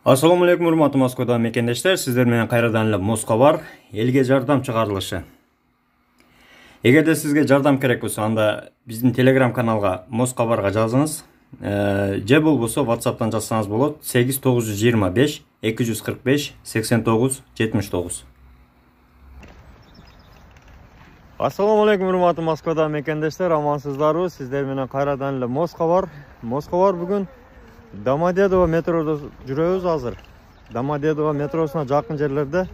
Assalamu alaikum урматтуу Москвада мекендештер, сиздер менен кайрадан эле Москва элге жардам чыгарылышы. Эгерде сизге жардам керек болсо, анда биздин Telegram каналга Москвага жазыңыз. Же болбосо WhatsApp'tan жазсаңыз болот. 8925 245 89 79. Assalamu alaikum урматтуу Москвада мекендештер, амансыздарбы? Сиздер менен кайрадан эле Москва бүгүн Домодедово метрода жүрөбүз азыр. Домодедово метросуна жакын жерлерде.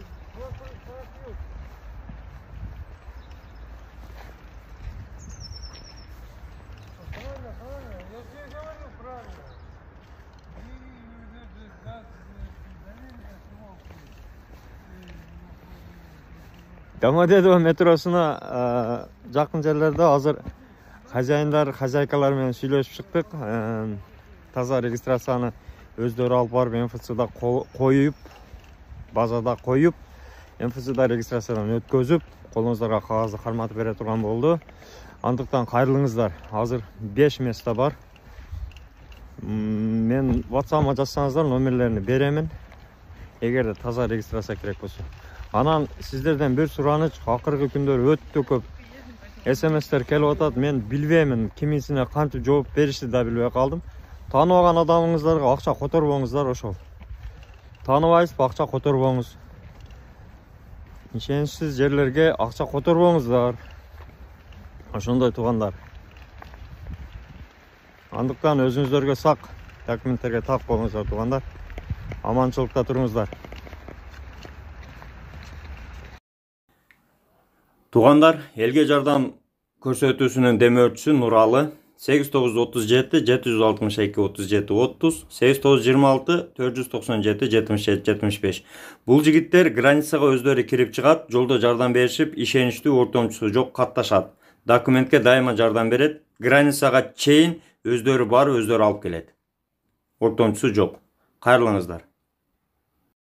Домодедово метросуна жакын жерлерде азыр хозяиндар, хозяйкалар менен сүйлөшүп чыктык. Таза регистрацияны өздөрү алып барып МФЦда коюп, базада коюп, МФЦда регистрациядан өткөзүп, колуңуздарга кагазды карматып бере турган болду. Андыктан кайрылыңыздар. Азыр 5 место бар. Мен WhatsApp'ыма жазсаңыздар, номерлерин беремин. Эгерде таза регистрация керек болсо. Анан сиздерден бир сураныч, акыркы күндөр өтө көп СМСтер келип атат. Мен билбеймин, кимисине кантип жооп беришти да билбей калдым. Тааныбаган адамыңыздарга акча которбоңуздар, ошол. Тааныбайсызбы, акча которбоңуз. Ишеничсиз жерлерге акча которбоңуздар. Ошондой туугандар. Андыктан өзүңүздөргө сак, документтерге так болуңуздар туугандар. Аманчылыкта туруңуздар. Туугандар, элге жардам көрсөтүүсүнүн демөөрчүсү Нуралы 8937 762 37 30 8926 497 77 75. Бул жигиттер границага өздөрү кирип чыгат, жолдо жардам беришип, ишеничтүү ортомчусу жок катташат. Документке дайыма жардам берет, границага чейин өздөрү барып, өздөрү алып келет. Ортомчусу жок. Кайрылыңыздар.